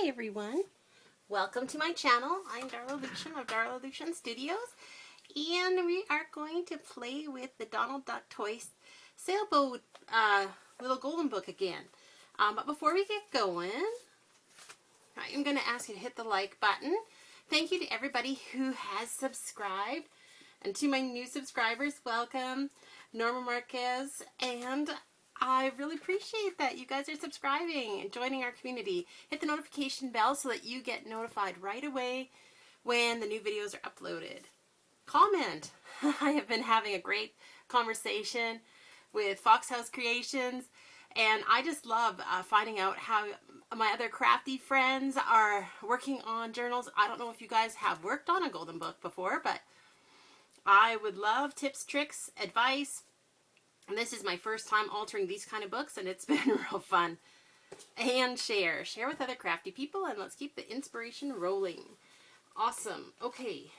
Hi everyone, welcome to my channel. I'm Darla Lucian of Darla Lucian Studios, and we are going to play with the Donald Duck Toy Sailboat little golden book again. But before we get going, I am going to ask you to hit the like button. Thank you to everybody who has subscribed, and to my new subscribers, welcome, Norma Marquez, and I really appreciate that you guys are subscribing and joining our community. Hit the notification bell so that you get notified right away when the new videos are uploaded. Comment. I have been having a great conversation with Fox House Creations, and I just love finding out how my other crafty friends are working on journals. I don't know if you guys have worked on a golden book before, but I would love tips, tricks, advice. And this is my first time altering these kind of books, and it's been real fun. And share with other crafty people, and let's keep the inspiration rolling. Awesome. Okay.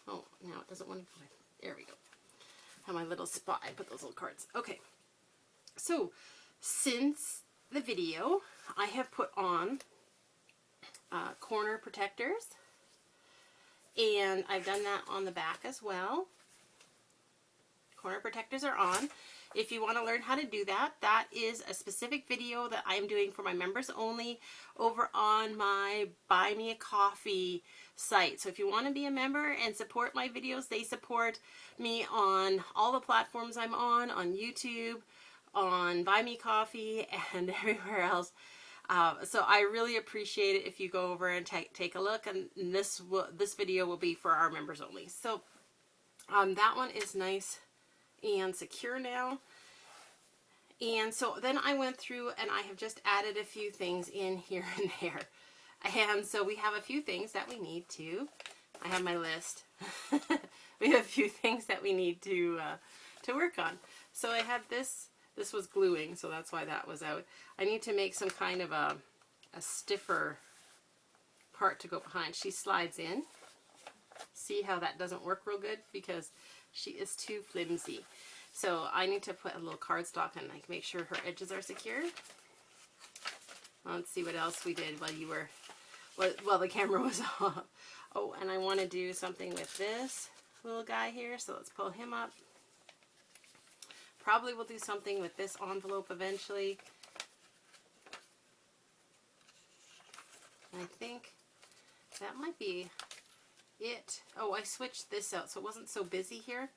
Oh, now it doesn't want to go. There we go. Have my little spot. I put those little cards. Okay. So, since the video, I have put on corner protectors, and I've done that on the back as well. Corner protectors are on. If you want to learn how to do that, that is a specific video that I'm doing for my members only over on my Buy Me a Coffee site. So if you want to be a member and support my videos, they support me on all the platforms I'm on YouTube, on Buy Me Coffee, and everywhere else. So I really appreciate it if you go over and take a look, and this video will be for our members only. So that one is nice and secure now. And so then I went through and I have just added a few things in here and there. And so we have a few things that we need to, I have my list. We have a few things that we need to work on. So I had this was gluing, so that's why that was out. I need to make some kind of a stiffer part to go behind. She slides in. See how that doesn't work real good because she is too flimsy. So I need to put a little cardstock and like make sure her edges are secure. Let's see what else we did while the camera was off. Oh, and I want to do something with this little guy here, so let's pull him up. Probably we'll do something with this envelope eventually. I think that might be it. Oh, I switched this out so it wasn't so busy here,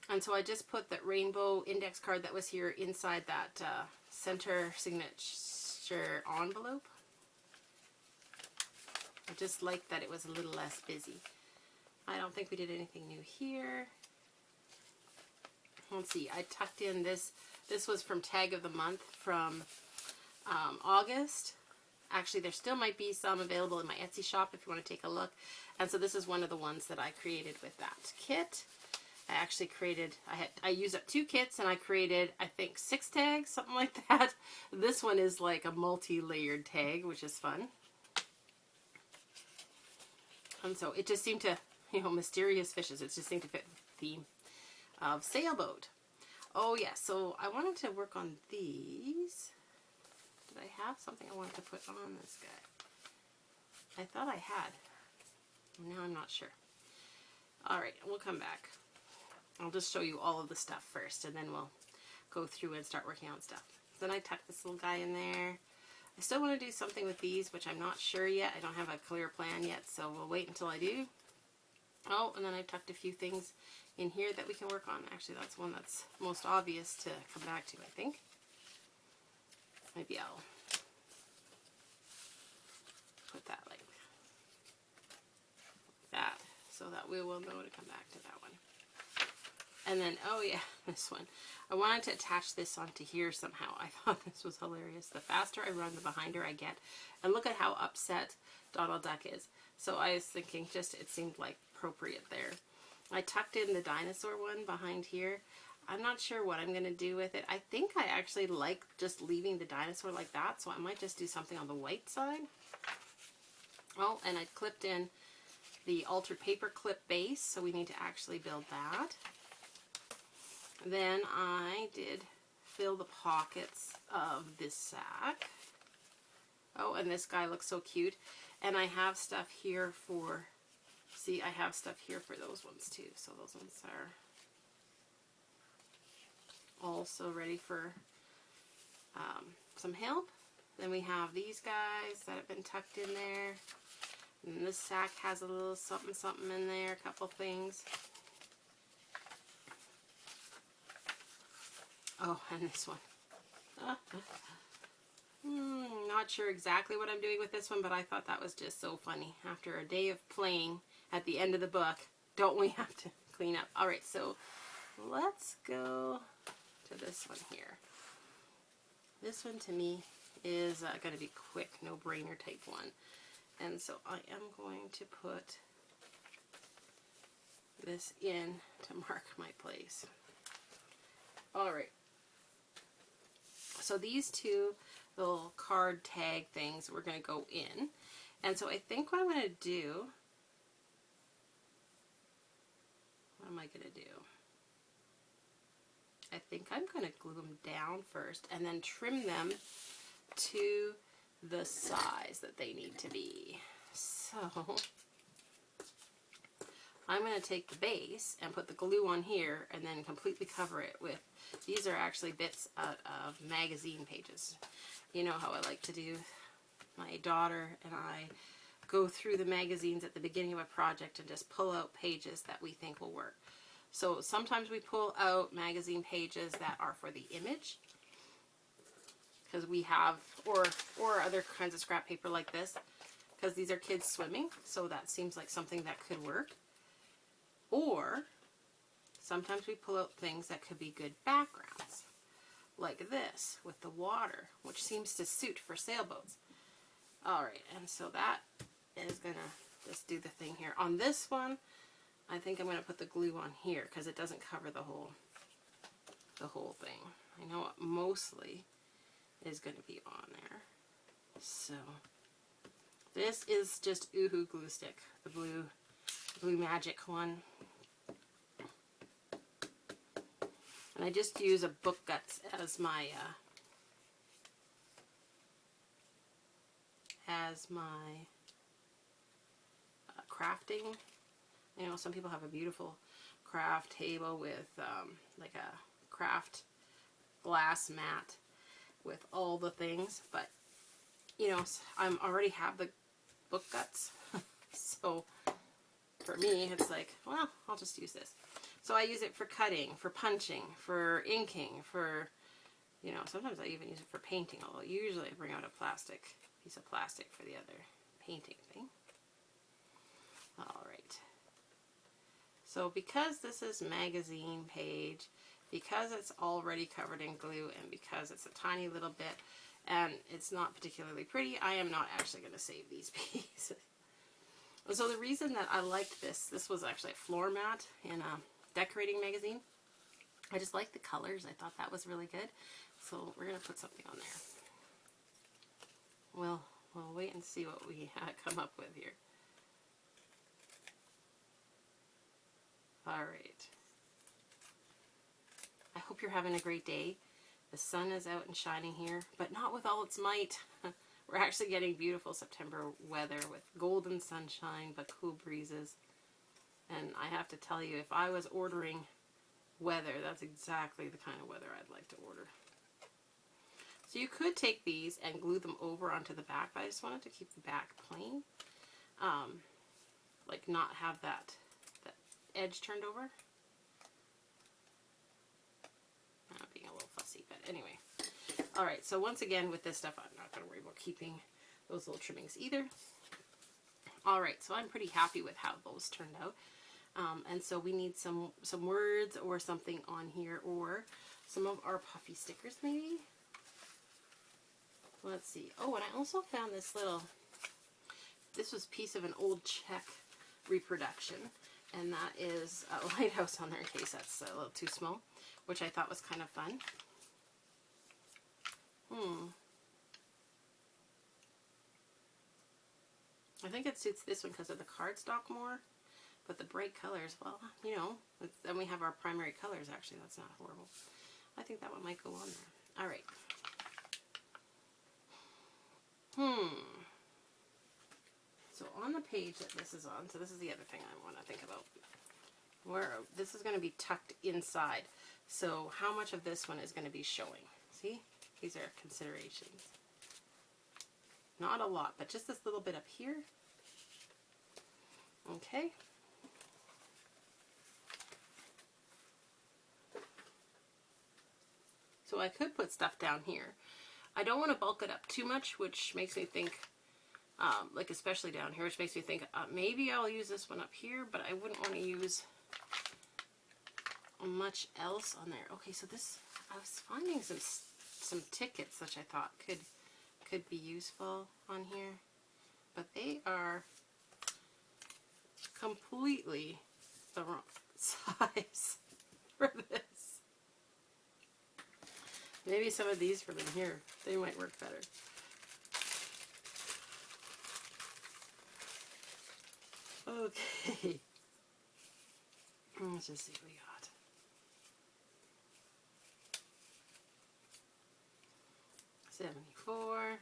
and so I just put that rainbow index card that was here inside that center signature envelope. I just liked that it was a little less busy. I don't think we did anything new here. Let's see, I tucked in this was from Tag of the Month from August. Actually, there still might be some available in my Etsy shop if you want to take a look. And so this is one of the ones that I created with that kit. I actually created, I used up 2 kits and I created, I think, 6 tags, something like that. This one is like a multi-layered tag, which is fun. And so it just seemed to, mysterious fishes, it just seemed to fit the theme of Sailboat. Oh yeah, so I wanted to work on these. Did I have something I wanted to put on this guy? I thought I had. Now I'm not sure. Alright, we'll come back. I'll just show you all of the stuff first, and then we'll go through and start working on stuff. Then I tucked this little guy in there. I still want to do something with these, which I'm not sure yet. I don't have a clear plan yet, so we'll wait until I do. Oh, and then I tucked a few things in here that we can work on. Actually, that's one that's most obvious to come back to, I think. Maybe I'll put that like that so that we will know to come back to that one. And then, oh yeah, this one. I wanted to attach this onto here somehow. I thought this was hilarious. The faster I run, the behinder I get. And look at how upset Donald Duck is. So I was thinking it seemed like appropriate there. I tucked in the dinosaur one behind here. I'm not sure what I'm going to do with it. I think I actually like just leaving the dinosaur like that, so I might just do something on the white side. Oh, and I clipped in the altered paper clip base, so we need to actually build that. Then I did fill the pockets of this sack. Oh, and this guy looks so cute. And I have stuff here for, see, I have stuff here for those ones too. So those ones are also ready for some help. Then we have these guys that have been tucked in there. And this sack has a little something something in there, a couple things. Oh, and this one. Not sure exactly what I'm doing with this one, but I thought that was just so funny. After a day of playing at the end of the book, don't we have to clean up? Alright, so let's go to this one here. This one to me is going to be quick, no-brainer type one. And so I am going to put this in to mark my place. Alright. So these two little card tag things we're going to go in. And so I think what I'm going to do, what am I going to do? I think I'm going to glue them down first and then trim them to the size that they need to be. So I'm going to take the base and put the glue on here and then completely cover it with, these are actually bits of magazine pages. You know how I like to do. My daughter and I go through the magazines at the beginning of a project and just pull out pages that we think will work. So sometimes we pull out magazine pages that are for the image, because we have, or other kinds of scrap paper like this, because these are kids swimming, so that seems like something that could work. Or sometimes we pull out things that could be good backgrounds, like this with the water, which seems to suit for sailboats. Alright, and so that is going to just do the thing here. On this one, I think I'm going to put the glue on here because it doesn't cover the whole thing. I know it mostly is going to be on there. So this is just Oohoo glue stick, the blue magic one. And I just use a book guts as my crafting. You know, some people have a beautiful craft table with like a craft glass mat with all the things, but you know, I already have the book guts, so for me it's like, well, I'll just use this. So I use it for cutting, for punching, for inking, for, you know, sometimes I even use it for painting, although usually I bring out a piece of plastic for the other painting thing. Alright. So because this is magazine page, because it's already covered in glue, and because it's a tiny little bit, and it's not particularly pretty, I am not actually going to save these pieces. So the reason that I liked this was actually a floor mat in a decorating magazine. I just like the colors. I thought that was really good. So we're going to put something on there. Well, we'll wait and see what we come up with here. Alright. I hope you're having a great day. The sun is out and shining here, but not with all its might. We're actually getting beautiful September weather with golden sunshine but cool breezes. And I have to tell you, if I was ordering weather, that's exactly the kind of weather I'd like to order. So you could take these and glue them over onto the back, but I just wanted to keep the back plain. Like not have that edge turned over. Being a little fussy, but anyway. Alright, so once again with this stuff, I'm not going to worry about keeping those little trimmings either. Alright, so I'm pretty happy with how those turned out. And so we need some words or something on here, or some of our puffy stickers maybe. Let's see. Oh, and I also found this was a piece of an old Czech reproduction, and that is a lighthouse on there in case that's a little too small, which I thought was kind of fun. I think it suits this one because of the cardstock more, but the bright colors, well, you know, then we have our primary colors actually. That's not horrible. I think that one might go on there. Alright. So on the page that this is on, so this is the other thing I want to think about. Where this is going to be tucked inside. So how much of this one is going to be showing? See? These are considerations. Not a lot, but just this little bit up here. Okay. So I could put stuff down here. I don't want to bulk it up too much, which makes me think, like especially down here, which makes me think maybe I'll use this one up here, but I wouldn't want to use much else on there. Okay, so this, I was finding some tickets which I thought could be useful on here, but they are completely the wrong size for this. Maybe some of these from in here, they might work better. Okay. Let's just see what we got. $74.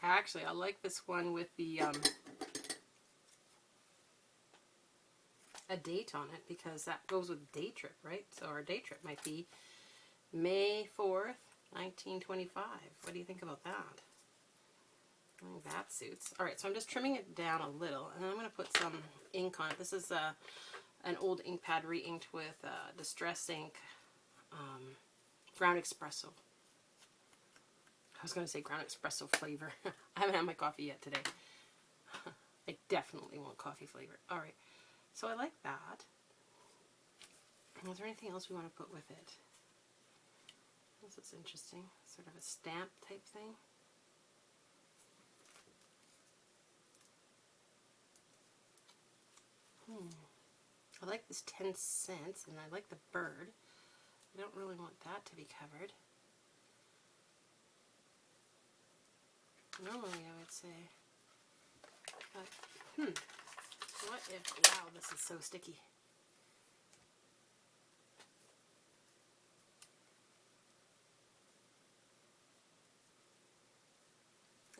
Actually, I like this one with the a date on it, because that goes with day trip, right? So our day trip might be May 4th, 1925. What do you think about that? I think that suits. Alright, so I'm just trimming it down a little, and then I'm going to put some ink on it. This is an old ink pad re-inked with Distress ink, ground espresso. I was going to say ground espresso flavor. I haven't had my coffee yet today. I definitely want coffee flavor. Alright, so I like that. Was there anything else we want to put with it? This is interesting. Sort of a stamp type thing. I like this 10 cents, and I like the bird. I don't really want that to be covered. Normally I would say, but, what if, wow, this is so sticky.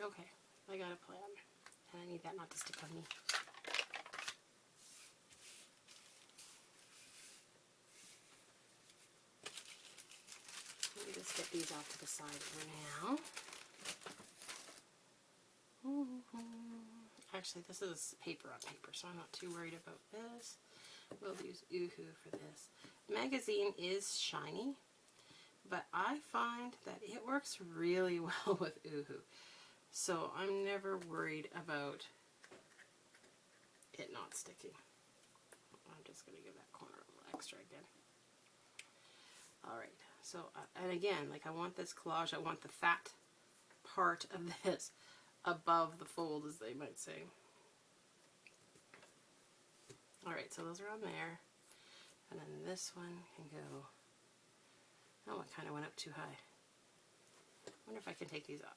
Okay, I got a plan, and I need that not to stick on me. Let me just get these off to the side for now. Actually, this is paper on paper, so I'm not too worried about this. We'll use Oohoo for this. Magazine is shiny, but I find that it works really well with Oohoo. So I'm never worried about it not sticking. I'm just going to give that corner a little extra again. Alright, so, and again, like I want this collage, I want the fat part of this above the fold, as they might say. Alright, so those are on there. And then this one can go, oh, it kind of went up too high. I wonder if I can take these off.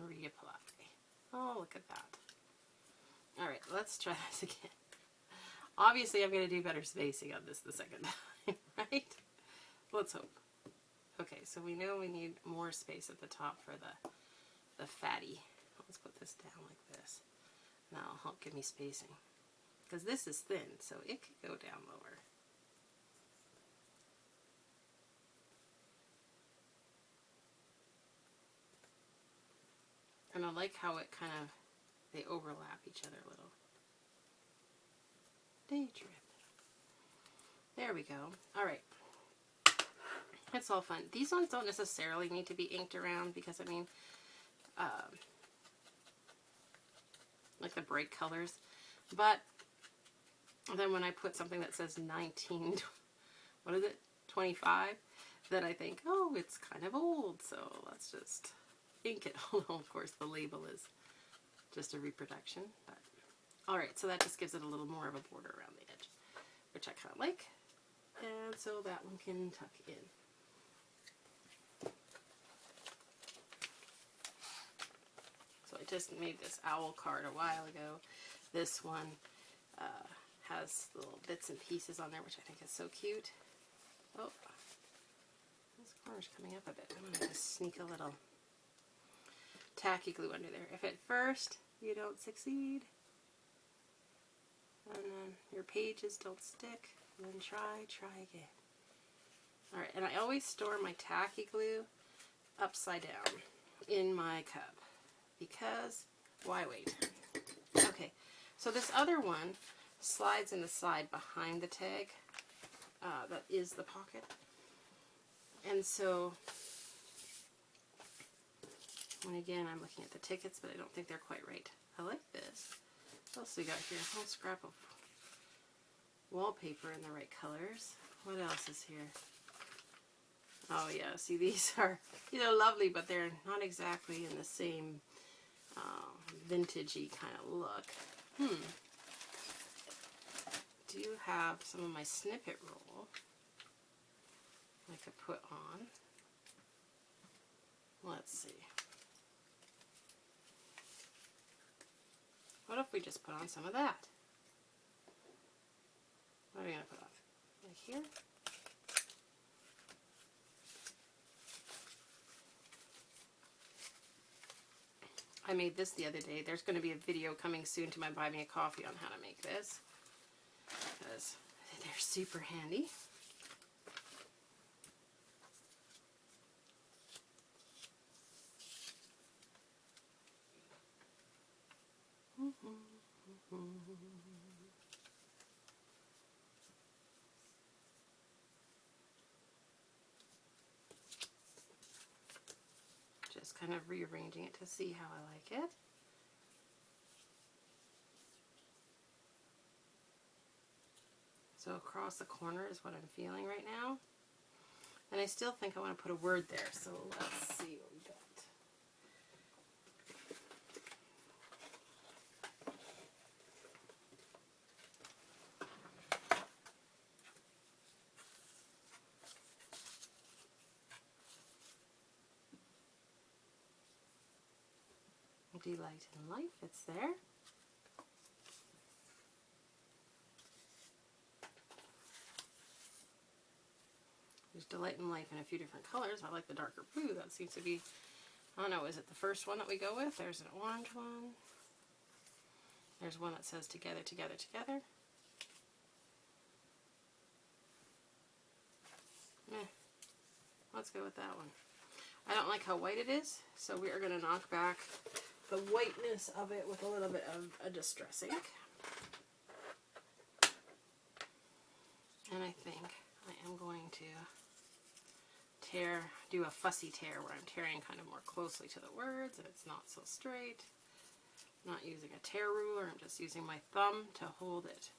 Reapply. Oh, look at that. Alright, let's try this again. Obviously, I'm going to do better spacing on this the second time, right? Let's hope. Okay, so we know we need more space at the top for the fatty. Let's put this down like this. That'll help give me spacing. Because this is thin, so it could go down lower. And I like how it kind of, they overlap each other a little. Day trip. There we go. Alright. It's all fun. These ones don't necessarily need to be inked around because, I mean, like the bright colors. But then when I put something that says 19, what is it, 25, then I think, oh, it's kind of old, so let's just ink it. Although, of course, the label is just a reproduction. But alright, so that just gives it a little more of a border around the edge, which I kind of like. And so that one can tuck in. So I just made this owl card a while ago. This one, has little bits and pieces on there, which I think is so cute. Oh, this corner's coming up a bit. I'm going to sneak a little tacky glue under there. If at first you don't succeed, and then your pages don't stick, then try again. Alright, and I always store my tacky glue upside down in my cup, because why wait? Okay, so this other one slides in the side behind the tag. That is the pocket. And so, and again, I'm looking at the tickets, but I don't think they're quite right. I like this. What else we got here? A whole scrap of wallpaper in the right colors. What else is here? Oh yeah, see, these are lovely, but they're not exactly in the same vintagey kind of look. Do have some of my snippet roll I could put on. Let's see. What if we just put on some of that? What are we going to put on? Like here? I made this the other day. There's going to be a video coming soon to my Buy Me a Coffee on how to make this, because they're super handy. Just kind of rearranging it to see how I like it. So across the corner is what I'm feeling right now. And I still think I want to put a word there, so let's see what we got. Delight in life, it's there. There's delight in life in a few different colors. I like the darker blue. That seems to be, I don't know, is it the first one that we go with? There's an orange one. There's one that says together, together, together. Let's go with that one. I don't like how white it is, so we are going to knock back the whiteness of it with a little bit of a distress ink. And I think I am going to do a fussy tear where I'm tearing kind of more closely to the words and it's not so straight. I'm not using a tear ruler, I'm just using my thumb to hold it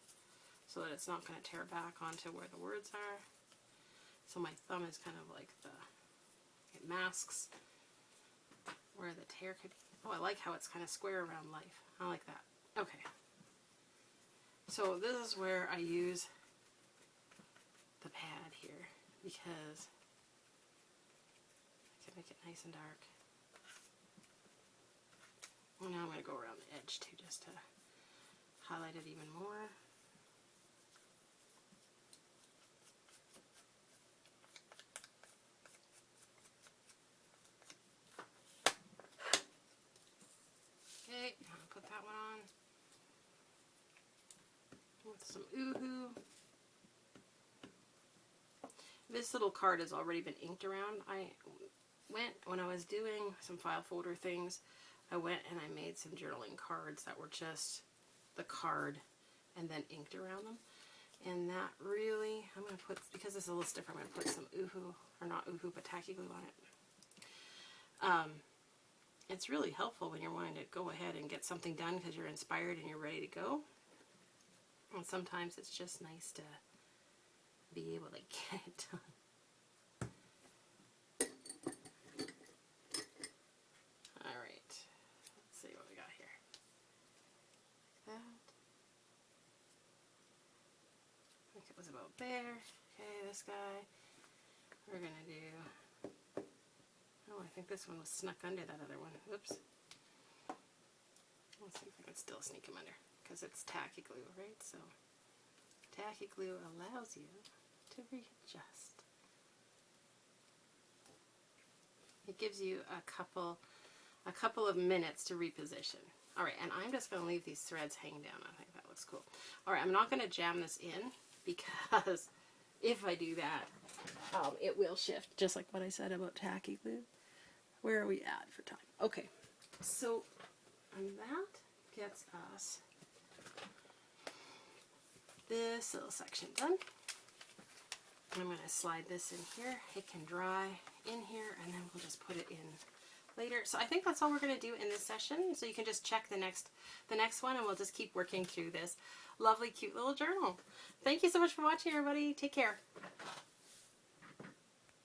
so that it's not going to tear back onto where the words are. So my thumb is kind of like it masks where the tear could be. Oh, I like how it's kind of square around life. I like that. Okay. So this is where I use the pad here because I can make it nice and dark. And now I'm going to go around the edge too, just to highlight it even more. Okay, I'll put that one on with some oohoo. This little card has already been inked around. When I was doing some file folder things, I went and I made some journaling cards that were just the card and then inked around them. And that really, I'm going to put, because it's a little stiffer, I'm going to put some oohoo, or not oohoo, but tacky glue on it. It's really helpful when you're wanting to go ahead and get something done because you're inspired and you're ready to go. And sometimes it's just nice to be able to get it done. Alright, let's see what we got here. Like that. I think it was about there. Okay, this guy. We're going to do... Oh, I think this one was snuck under that other one. Oops. Let's see if I can still sneak him under. because it's tacky glue, right? So tacky glue allows you to readjust. It gives you a couple of minutes to reposition. All right, and I'm just going to leave these threads hanging down. I think that looks cool. All right, I'm not going to jam this in because if I do that, it will shift, just like what I said about tacky glue. Where are we at for time? Okay, so that gets us this little section done. I'm going to slide this in here. It can dry in here, and then we'll just put it in later. So I think that's all we're going to do in this session. So you can just check the next one, and we'll just keep working through this lovely, cute little journal. Thank you so much for watching, everybody. Take care.